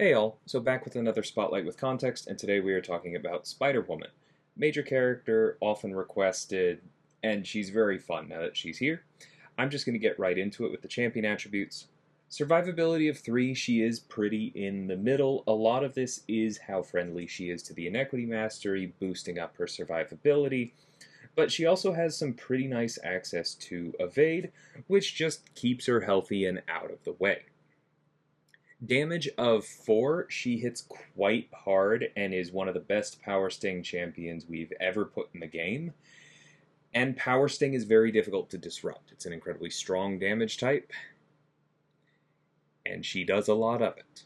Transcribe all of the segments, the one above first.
Hey all, so back with another Spotlight with Context, and today we are talking about Spider-Woman. Major character, often requested, and she's very fun now that she's here. I'm just going to get right into it with the champion attributes. Survivability of 3, she is pretty in the middle. A lot of this is how friendly she is to the Inequity Mastery, boosting up her survivability, but she also has some pretty nice access to Evade, which just keeps her healthy and out of the way. Damage of 4, she hits quite hard and is one of the best Power Sting champions we've ever put in the game. And Power Sting is very difficult to disrupt. It's an incredibly strong damage type, and she does a lot of it.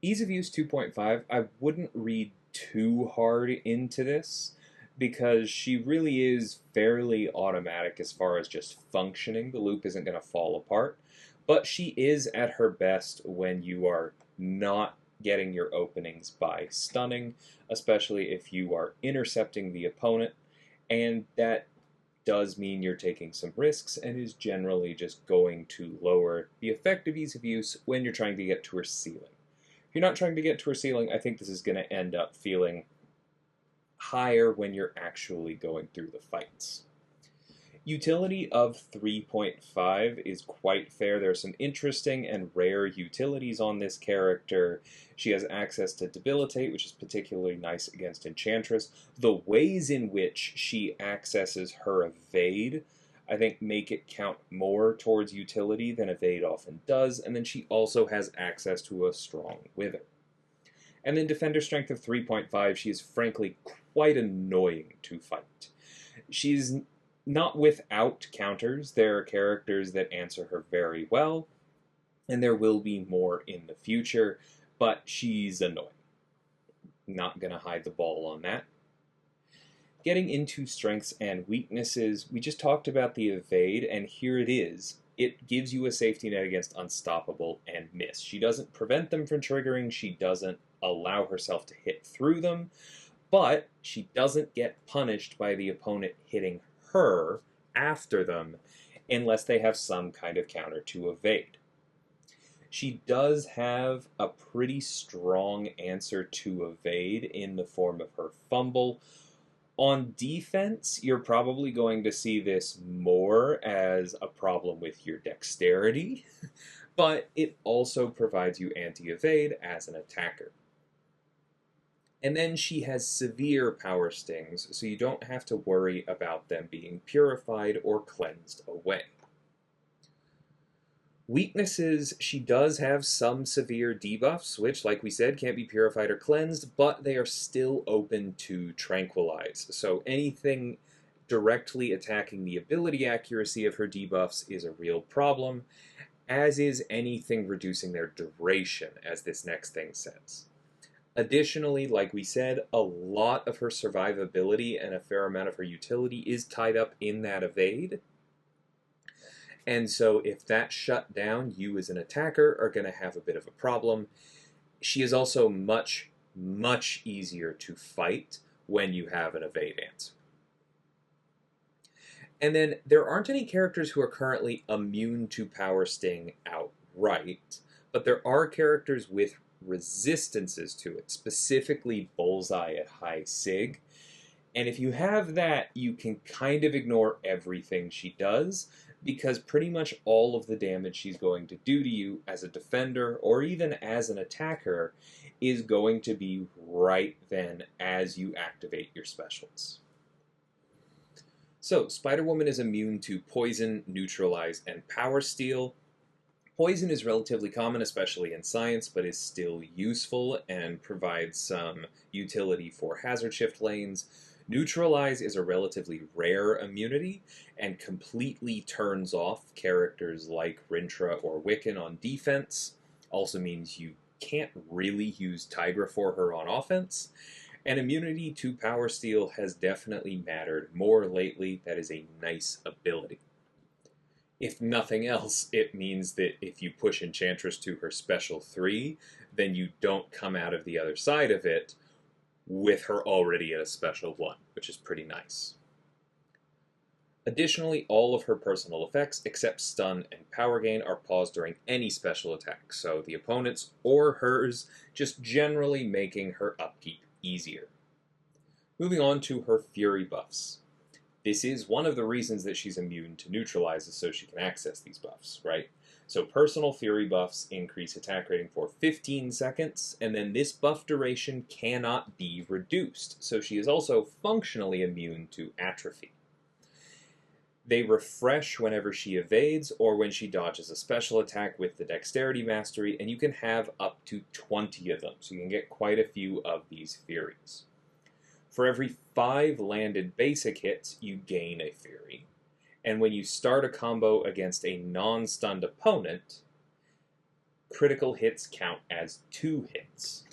Ease of use 2.5, I wouldn't read too hard into this, because she really is fairly automatic as far as just functioning. The loop isn't going to fall apart. But she is at her best when you are not getting your openings by stunning, especially if you are intercepting the opponent, and that does mean you're taking some risks and is generally just going to lower the effective ease of use when you're trying to get to her ceiling. If you're not trying to get to her ceiling, I think this is going to end up feeling higher when you're actually going through the fights. Utility of 3.5 is quite fair. There are some interesting and rare utilities on this character. She has access to Debilitate, which is particularly nice against Enchantress. The ways in which she accesses her Evade, I think, make it count more towards utility than Evade often does, and then she also has access to a strong Wither. And then Defender Strength of 3.5, she is frankly quite annoying to fight. She's not without counters. There are characters that answer her very well, and there will be more in the future, but she's annoying. Not going to hide the ball on that. Getting into strengths and weaknesses, we just talked about the Evade, and here it is. It gives you a safety net against Unstoppable and Miss. She doesn't prevent them from triggering, she doesn't allow herself to hit through them, but she doesn't get punished by the opponent hitting her after them unless they have some kind of counter to Evade. She does have a pretty strong answer to Evade in the form of her Fumble. On defense, you're probably going to see this more as a problem with your dexterity, but it also provides you anti-evade as an attacker. And then she has severe power stings, so you don't have to worry about them being purified or cleansed away. Weaknesses, she does have some severe debuffs, which, like we said, can't be purified or cleansed, but they are still open to tranquilize. So anything directly attacking the ability accuracy of her debuffs is a real problem, as is anything reducing their duration, as this next thing says. Additionally, like we said, a lot of her survivability and a fair amount of her utility is tied up in that evade. And so if that's shut down, you as an attacker are going to have a bit of a problem. She is also much, much easier to fight when you have an evade answer. And then there aren't any characters who are currently immune to Power Sting outright, but there are characters with resistances to it, specifically Bullseye at High Sig. And if you have that, you can kind of ignore everything she does, because pretty much all of the damage she's going to do to you as a defender or even as an attacker is going to be right then as you activate your specials. So, Spider-Woman is immune to Poison, Neutralize, and Power Steal. Poison is relatively common, especially in science, but is still useful and provides some utility for hazard shift lanes. Neutralize is a relatively rare immunity and completely turns off characters like Rintra or Wiccan on defense. Also means you can't really use Tigra for her on offense. And immunity to Power Steal has definitely mattered more lately. That is a nice ability. If nothing else, it means that if you push Enchantress to her special 3, then you don't come out of the other side of it with her already at a special 1, which is pretty nice. Additionally, all of her personal effects, except stun and power gain, are paused during any special attack, so the opponent's or hers, just generally making her upkeep easier. Moving on to her Fury buffs. This is one of the reasons that she's immune to neutralizes, so she can access these buffs, right? So personal Fury buffs increase attack rating for 15 seconds, and then this buff duration cannot be reduced, so she is also functionally immune to atrophy. They refresh whenever she evades or when she dodges a special attack with the Dexterity Mastery, and you can have up to 20 of them, so you can get quite a few of these Furies. For every 5 landed basic hits, you gain a Fury. And when you start a combo against a non-stunned opponent, critical hits count as 2 hits.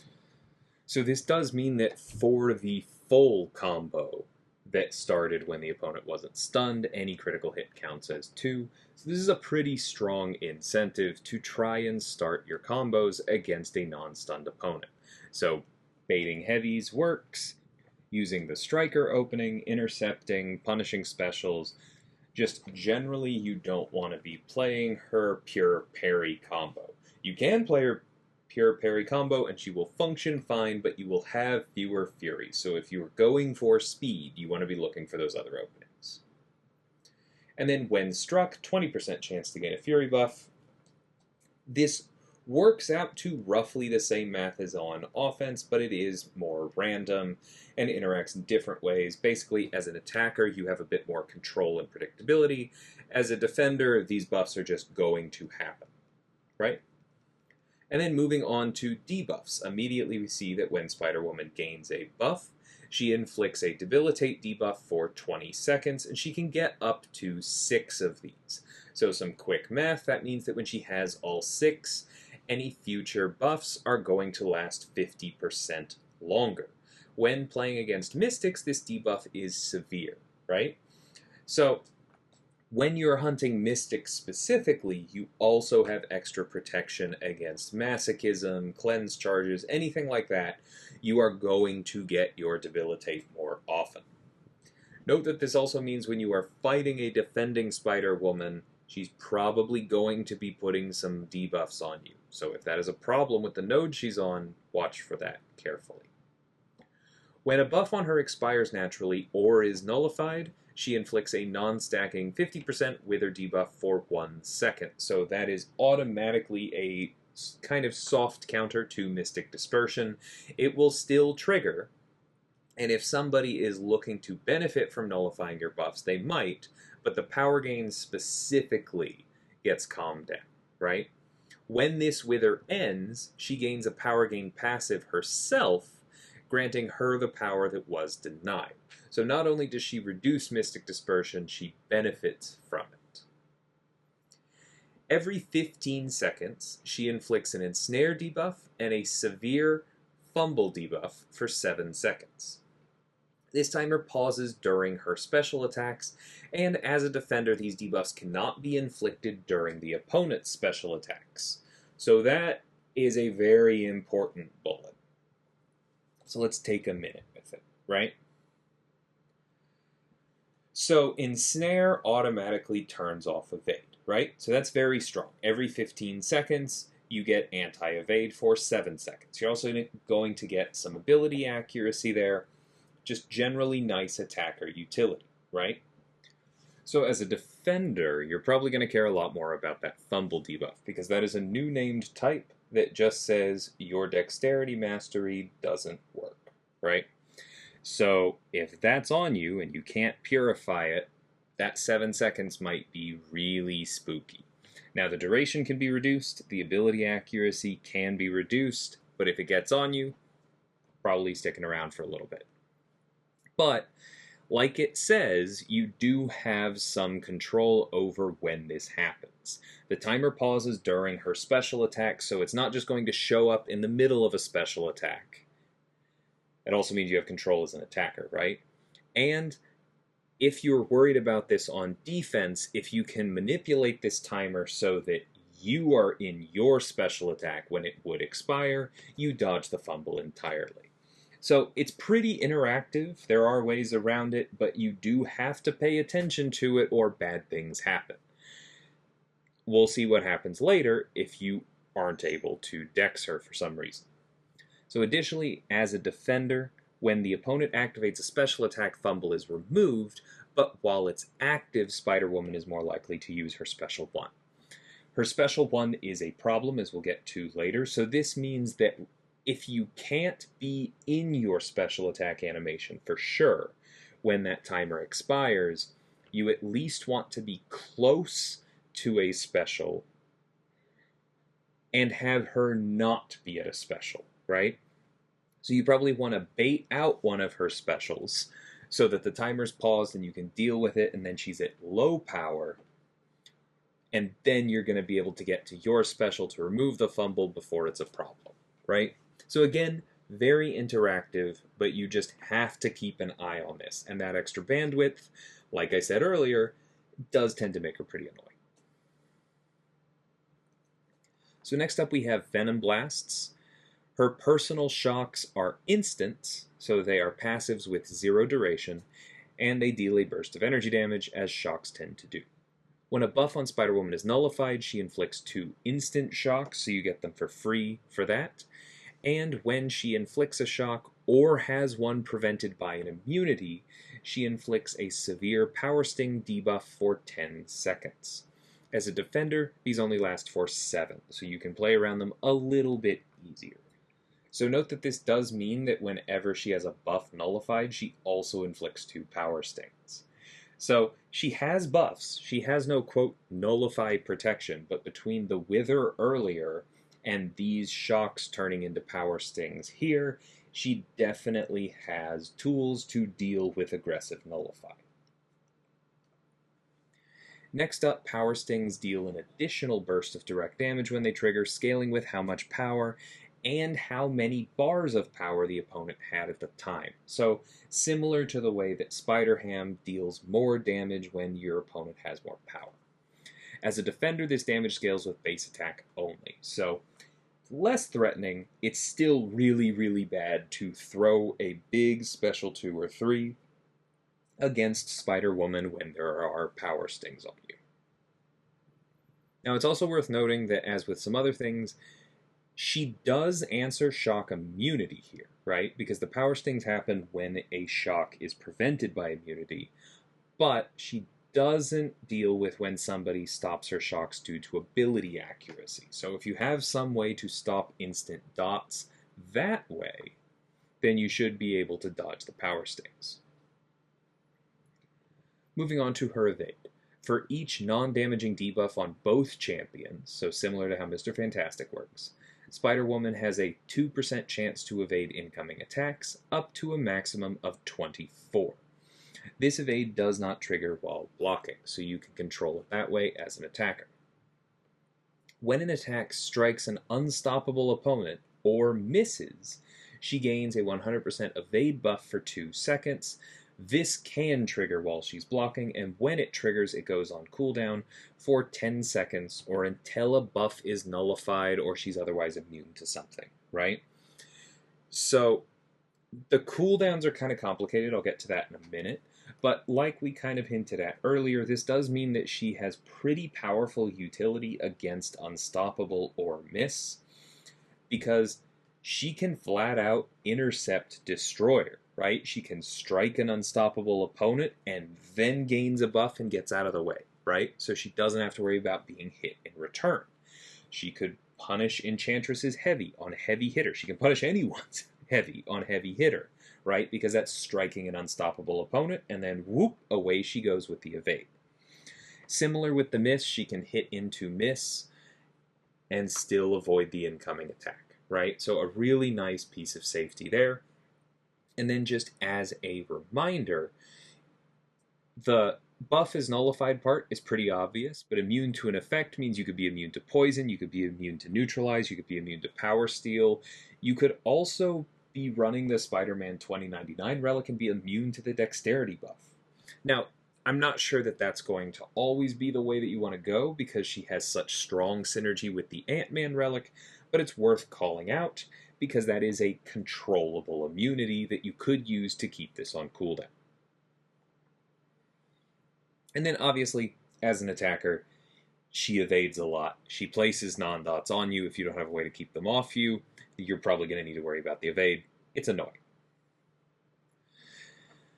So this does mean that for the full combo that started when the opponent wasn't stunned, any critical hit counts as 2. So this is a pretty strong incentive to try and start your combos against a non-stunned opponent. So baiting heavies works, using the striker opening, intercepting, punishing specials. Just generally, you don't want to be playing her pure parry combo. You can play her pure parry combo and she will function fine, but you will have fewer Furies. So if you're going for speed, you want to be looking for those other openings. And then when struck, 20% chance to gain a Fury buff. This works out to roughly the same math as on offense, but it is more random and interacts in different ways. Basically, as an attacker, you have a bit more control and predictability. As a defender, these buffs are just going to happen, right? And then moving on to debuffs. Immediately we see that when Spider-Woman gains a buff, she inflicts a debilitate debuff for 20 seconds, and she can get up to 6 of these. So some quick math, that means that when she has all 6, any future buffs are going to last 50% longer. When playing against Mystics, this debuff is severe, right? So when you're hunting Mystics specifically, you also have extra protection against Masochism, Cleanse charges, anything like that. You are going to get your Debilitate more often. Note that this also means when you are fighting a defending Spider-Woman, she's probably going to be putting some debuffs on you. So if that is a problem with the node she's on, watch for that carefully. When a buff on her expires naturally or is nullified, she inflicts a non-stacking 50% Wither debuff for 1 second. So that is automatically a kind of soft counter to Mystic Dispersion. It will still trigger, and if somebody is looking to benefit from nullifying your buffs, they might, but the power gain specifically gets calmed down, right? When this Wither ends, she gains a power gain passive herself, granting her the power that was denied. So not only does she reduce Mystic Dispersion, she benefits from it. Every 15 seconds, she inflicts an Ensnare debuff and a severe Fumble debuff for 7 seconds. This timer pauses during her special attacks, and as a defender, these debuffs cannot be inflicted during the opponent's special attacks. So that is a very important bullet. So let's take a minute with it, right? So Ensnare automatically turns off Evade, right? So that's very strong. Every 15 seconds, you get anti-evade for 7 seconds. You're also going to get some ability accuracy there. Just generally nice attacker utility, right? So as a defender, you're probably going to care a lot more about that Fumble debuff, because that is a new named type that just says your Dexterity Mastery doesn't work, right? So if that's on you and you can't purify it, that 7 seconds might be really spooky. Now the duration can be reduced, the ability accuracy can be reduced, but if it gets on you, probably sticking around for a little bit. But, like it says, you do have some control over when this happens. The timer pauses during her special attack, so it's not just going to show up in the middle of a special attack. It also means you have control as an attacker, right? And if you're worried about this on defense, if you can manipulate this timer so that you are in your special attack when it would expire, you dodge the fumble entirely. So it's pretty interactive. There are ways around it, but you do have to pay attention to it or bad things happen. We'll see what happens later if you aren't able to dex her for some reason. So additionally, as a defender, when the opponent activates a special attack, Fumble is removed, but while it's active, Spider-Woman is more likely to use her Special 1. Her Special 1 is a problem, as we'll get to later, so this means that if you can't be in your special attack animation for sure when that timer expires, you at least want to be close to a special and have her not be at a special, right? So you probably want to bait out one of her specials so that the timer's paused and you can deal with it, and then she's at low power, and then you're going to be able to get to your special to remove the fumble before it's a problem, right? So again, very interactive, but you just have to keep an eye on this. And that extra bandwidth, like I said earlier, does tend to make her pretty annoying. So next up we have Venom Blasts. Her personal shocks are instant, so they are passives with 0 duration, and they deal a burst of energy damage, as shocks tend to do. When a buff on Spider-Woman is nullified, she inflicts 2 instant shocks, so you get them for free for that. And when she inflicts a shock or has one prevented by an immunity, she inflicts a severe Power Sting debuff for 10 seconds. As a defender, these only last for 7, so you can play around them a little bit easier. So note that this does mean that whenever she has a buff nullified, she also inflicts 2 Power Stings. So she has buffs. She has no, quote, nullified protection, but between the Wither earlier and these shocks turning into Power Stings here, she definitely has tools to deal with aggressive nullify. Next up, Power Stings deal an additional burst of direct damage when they trigger, scaling with how much power and how many bars of power the opponent had at the time. So similar to the way that Spider-Ham deals more damage when your opponent has more power. As a defender, this damage scales with base attack only. So less threatening, it's still really, really bad to throw a big special 2 or 3 against Spider-Woman when there are Power Stings on you. Now, it's also worth noting that, as with some other things, she does answer shock immunity here, right? Because the Power Stings happen when a shock is prevented by immunity, but she doesn't deal with when somebody stops her shocks due to ability accuracy. So if you have some way to stop instant dots that way, then you should be able to dodge the Power Stings. Moving on to her evade. For each non-damaging debuff on both champions, so similar to how Mr. Fantastic works, Spider-Woman has a 2% chance to evade incoming attacks, up to a maximum of 24. This evade does not trigger while blocking, so you can control it that way as an attacker. When an attack strikes an unstoppable opponent or misses, she gains a 100% evade buff for 2 seconds. This can trigger while she's blocking, and when it triggers, it goes on cooldown for 10 seconds or until a buff is nullified or she's otherwise immune to something, right? So the cooldowns are kind of complicated. I'll get to that in a minute. But like we kind of hinted at earlier, this does mean that she has pretty powerful utility against Unstoppable or Miss, because she can flat out intercept Destroyer, right? She can strike an unstoppable opponent and then gains a buff and gets out of the way, right? So she doesn't have to worry about being hit in return. She could punish Enchantress's heavy on heavy hitter. She can punish anyone's heavy on heavy hitter, right? Because that's striking an unstoppable opponent, and then whoop, away she goes with the evade. Similar with the miss, she can hit into miss and still avoid the incoming attack, right? So a really nice piece of safety there. And then just as a reminder, the buff is nullified part is pretty obvious, but immune to an effect means you could be immune to poison, you could be immune to neutralize, you could be immune to power steal. You could also be running the Spider-Man 2099 relic and be immune to the dexterity buff. Now, I'm not sure that that's going to always be the way that you want to go because she has such strong synergy with the Ant-Man relic, but it's worth calling out because that is a controllable immunity that you could use to keep this on cooldown. And then obviously, as an attacker, she evades a lot. She places non-dots on you. If you don't have a way to keep them off you, you're probably going to need to worry about the evade. It's annoying.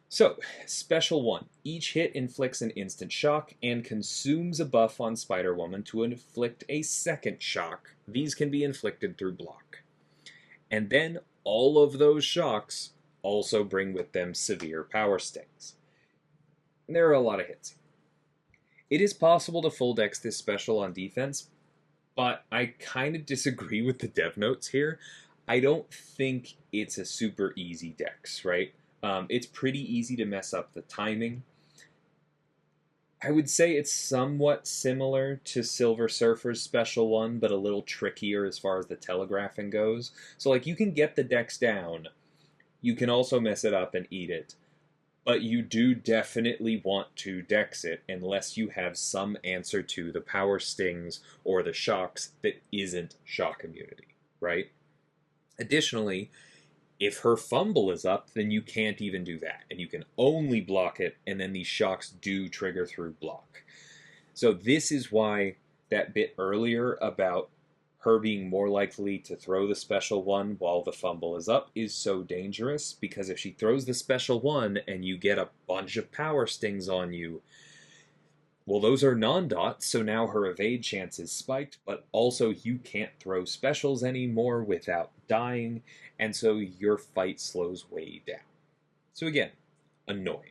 So, Special 1. Each hit inflicts an instant shock and consumes a buff on Spider-Woman to inflict a second shock. These can be inflicted through block. And then all of those shocks also bring with them severe power stings. There are a lot of hits. It is possible to full dex this special on defense, but I kind of disagree with the dev notes here. I don't think it's a super easy dex, right? It's pretty easy to mess up the timing. I would say it's somewhat similar to Silver Surfer's Special 1, but a little trickier as far as the telegraphing goes. So, like, you can get the dex down. You can also mess it up and eat it. But you do definitely want to dex it unless you have some answer to the power stings or the shocks that isn't shock immunity, right? Additionally, if her fumble is up, then you can't even do that. And you can only block it, and then these shocks do trigger through block. So this is why that bit earlier about her being more likely to throw the Special 1 while the fumble is up is so dangerous, because if she throws the Special 1 and you get a bunch of power stings on you, well, those are non-dots, so now her evade chance is spiked, but also you can't throw specials anymore without dying, and so your fight slows way down. So again, annoying.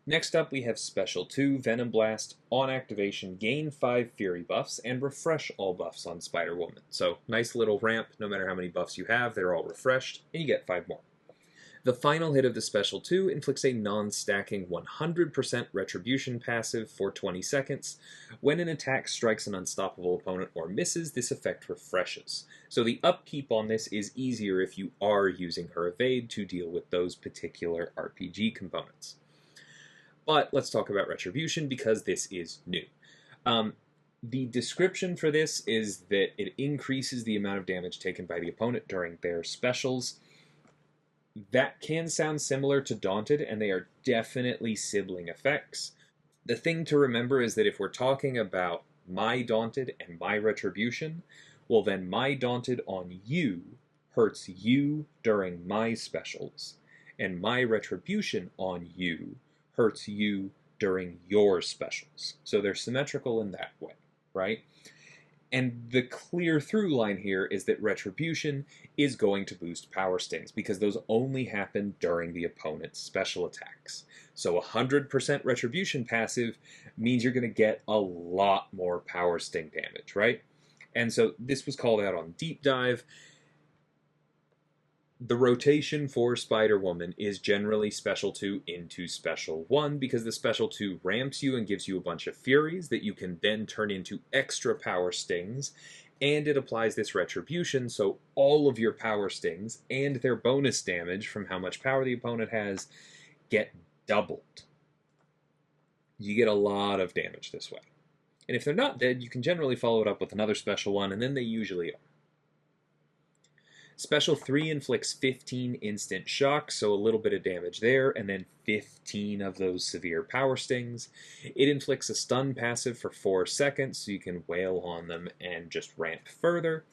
Next up, we have Special 2, Venom Blast. On activation, gain 5 Fury buffs and refresh all buffs on Spider-Woman. So, nice little ramp. No matter how many buffs you have, they're all refreshed, and you get 5 more. The final hit of the Special 2 inflicts a non-stacking 100% Retribution passive for 20 seconds. When an attack strikes an unstoppable opponent or misses, this effect refreshes. So the upkeep on this is easier if you are using her evade to deal with those particular RPG components. But let's talk about Retribution, because this is new. The description for this is that it increases the amount of damage taken by the opponent during their specials. That can sound similar to Daunted, and they are definitely sibling effects. The thing to remember is that if we're talking about my Daunted and my Retribution, well then my Daunted on you hurts you during my specials, and my Retribution on you hurts you during your specials. So they're symmetrical in that way, right? And the clear through line here is that Retribution is going to boost power stings, because those only happen during the opponent's special attacks. So 100% Retribution passive means you're going to get a lot more power sting damage, right? And so this was called out on Deep Dive. The rotation for Spider-Woman is generally Special 2 into Special 1, because the Special 2 ramps you and gives you a bunch of Furies that you can then turn into extra power stings, and it applies this Retribution, so all of your power stings and their bonus damage from how much power the opponent has get doubled. You get a lot of damage this way. And if they're not dead, you can generally follow it up with another Special 1, and then they usually are. Special 3 inflicts 15 instant shocks, so a little bit of damage there, and then 15 of those severe power stings. It inflicts a stun passive for 4 seconds, so you can wail on them and just ramp further.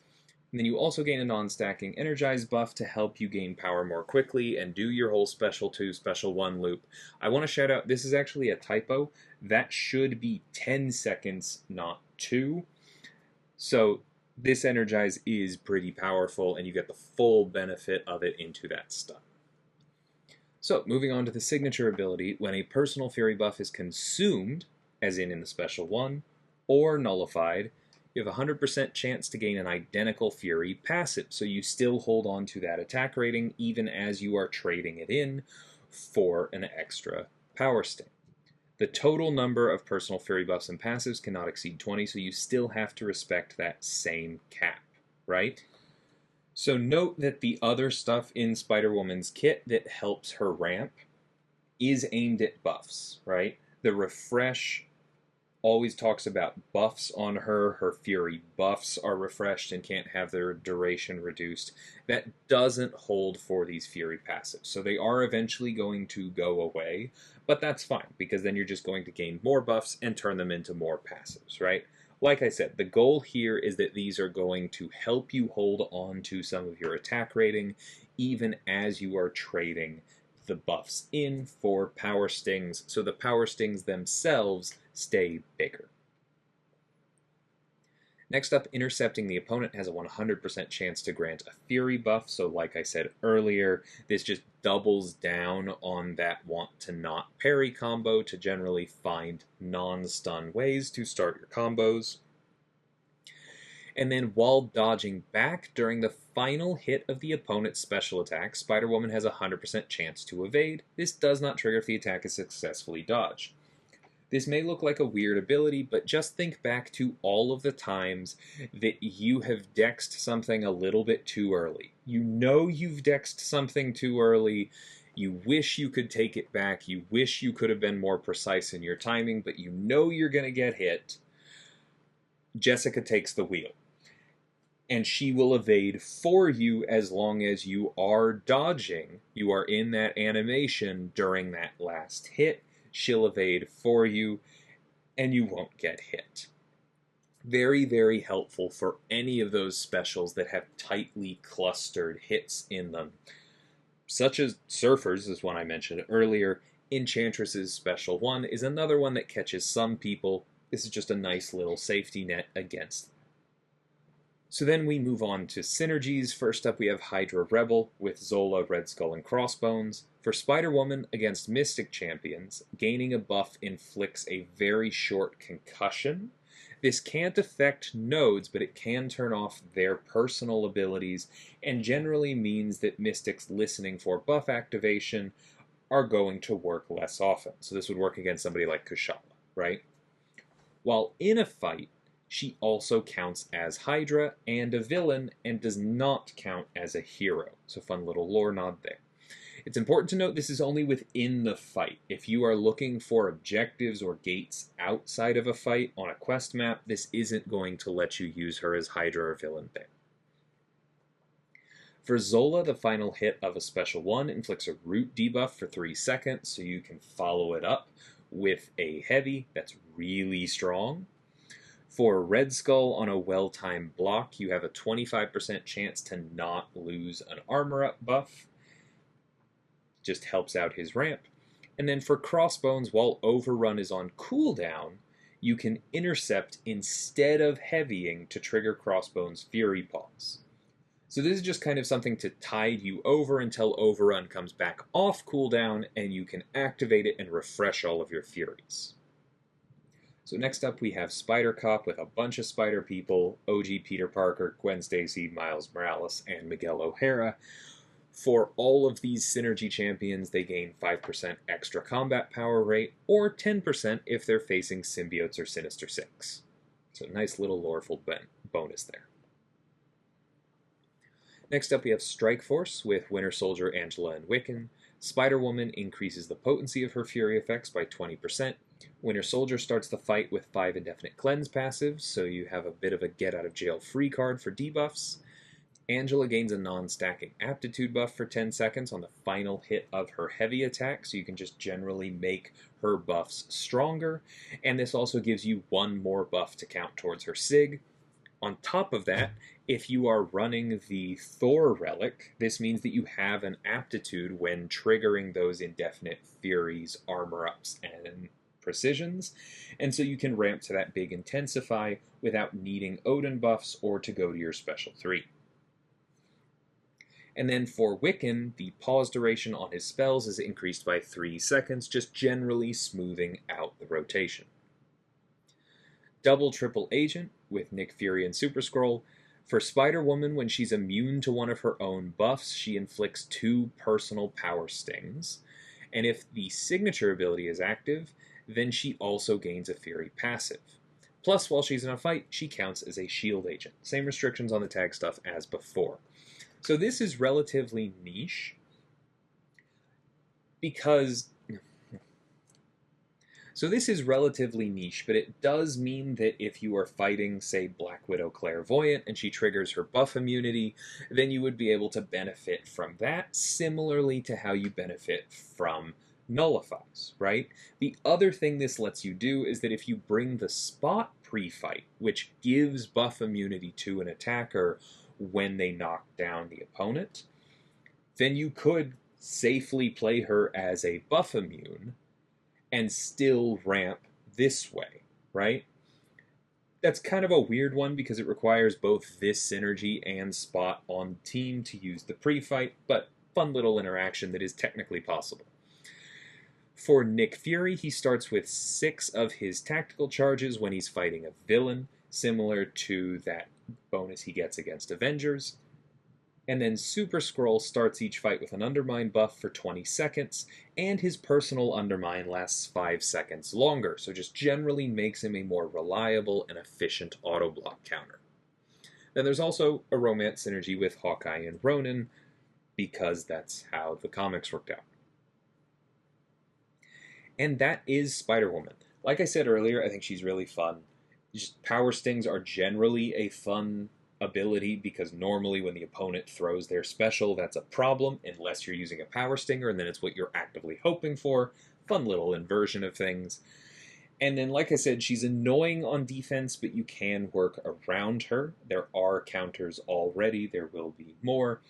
And then you also gain a non-stacking Energize buff to help you gain power more quickly and do your whole Special 2, Special 1 loop. I want to shout out, this is actually a typo. That should be 10 seconds, not 2. So this Energize is pretty powerful, and you get the full benefit of it into that stun. So, moving on to the signature ability, when a personal Fury buff is consumed, as in the Special 1, or nullified, you have a 100% chance to gain an identical Fury passive, so you still hold on to that attack rating even as you are trading it in for an extra power sting. The total number of personal Fury buffs and passives cannot exceed 20, so you still have to respect that same cap, right? So note that the other stuff in Spider-Woman's kit that helps her ramp is aimed at buffs, right? The refresh always talks about buffs on her. Her fury buffs are refreshed and can't have their duration reduced. That doesn't hold for these fury passives. So they are eventually going to go away, but that's fine because then you're just going to gain more buffs and turn them into more passives, right? Like I said, the goal here is that these are going to help you hold on to some of your attack rating even as you are trading the buffs in for power stings, so the power stings themselves stay bigger. Next up, intercepting the opponent has a 100% chance to grant a fury buff, so like I said earlier, this just doubles down on that want to not parry combo to generally find non-stun ways to start your combos. And then while dodging back during the final hit of the opponent's special attack, Spider-Woman has a 100% chance to evade. This does not trigger if the attack is successfully dodged. This may look like a weird ability, but just think back to all of the times that you have dexed something a little bit too early. You know you've dexed something too early. You wish you could take it back. You wish you could have been more precise in your timing, but you know you're going to get hit. Jessica takes the wheel, and she will evade for you as long as you are dodging. You are in that animation during that last hit. She'll evade for you, and you won't get hit. Very, very helpful for any of those specials that have tightly clustered hits in them, such as Surfers, is one I mentioned earlier. Enchantress's special one is another one that catches some people. This is just a nice little safety net against them. So then we move on to Synergies. First up we have Hydra Rebel with Zola, Red Skull, and Crossbones. For Spider-Woman against Mystic champions, gaining a buff inflicts a very short concussion. This can't affect nodes, but it can turn off their personal abilities, and generally means that Mystics listening for buff activation are going to work less often. So this would work against somebody like Kushala, right? While in a fight, she also counts as Hydra and a villain and does not count as a hero. So fun little lore nod there. It's important to note this is only within the fight. If you are looking for objectives or gates outside of a fight on a quest map, this isn't going to let you use her as Hydra or villain there. For Zola, the final hit of a special one inflicts a root debuff for 3 seconds, so you can follow it up with a heavy that's really strong. For Red Skull, on a well-timed block, you have a 25% chance to not lose an armor-up buff. Just helps out his ramp. And then for Crossbones, while Overrun is on cooldown, you can intercept instead of heavying to trigger Crossbones' Fury Pulse. So this is just kind of something to tide you over until Overrun comes back off cooldown, and you can activate it and refresh all of your Furies. So next up we have Spider Cop with a bunch of Spider people, OG Peter Parker, Gwen Stacy, Miles Morales, and Miguel O'Hara. For all of these Synergy champions, they gain 5% extra combat power rate, or 10% if they're facing Symbiotes or Sinister Six. So nice little loreful bonus there. Next up we have Strike Force with Winter Soldier, Angela, and Wiccan. Spider-Woman increases the potency of her Fury effects by 20%. Winter Soldier starts the fight with 5 Indefinite Cleanse passives, so you have a bit of a get-out-of-jail-free card for debuffs. Angela gains a non-stacking aptitude buff for 10 seconds on the final hit of her heavy attack, so you can just generally make her buffs stronger, and this also gives you 1 more buff to count towards her SIG. On top of that, if you are running the Thor relic, this means that you have an aptitude when triggering those indefinite Furies, armor-ups, and precisions, and so you can ramp to that big intensify without needing Odin buffs or to go to your special 3. And then for Wiccan, the pause duration on his spells is increased by 3 seconds, just generally smoothing out the rotation. Double Triple Agent with Nick Fury and Super Skrull. For Spider-Woman, when she's immune to one of her own buffs, she inflicts 2 personal power stings. And if the signature ability is active, then she also gains a Fury passive. Plus, while she's in a fight, she counts as a shield agent. Same restrictions on the tag stuff as before. So this is relatively niche because So this is relatively niche, but it does mean that if you are fighting, say, Black Widow Clairvoyant, and she triggers her buff immunity, then you would be able to benefit from that, similarly to how you benefit from nullifies, right? The other thing this lets you do is that if you bring the spot pre-fight, which gives buff immunity to an attacker when they knock down the opponent, then you could safely play her as a buff immune and still ramp this way, right? That's kind of a weird one because it requires both this synergy and spot on team to use the pre-fight, but fun little interaction that is technically possible. For Nick Fury, he starts with 6 of his tactical charges when he's fighting a villain, similar to that bonus he gets against Avengers. And then Super Skrull starts each fight with an Undermine buff for 20 seconds, and his personal Undermine lasts 5 seconds longer, so just generally makes him a more reliable and efficient auto-block counter. Then there's also a romance synergy with Hawkeye and Ronin, because that's how the comics worked out. And that is Spider-Woman. Like I said earlier, I think she's really fun. Just Power Stings are generally a fun ability because normally when the opponent throws their special, that's a problem unless you're using a Power Stinger, and then it's what you're actively hoping for. Fun little inversion of things. And then, like I said, she's annoying on defense, but you can work around her. There are counters already. There will be more.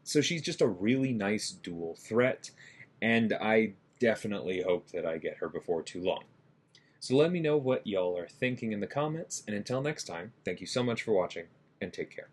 So she's just a really nice dual threat, and I definitely hope that I get her before too long. So let me know what y'all are thinking in the comments, and until next time, thank you so much for watching, and take care.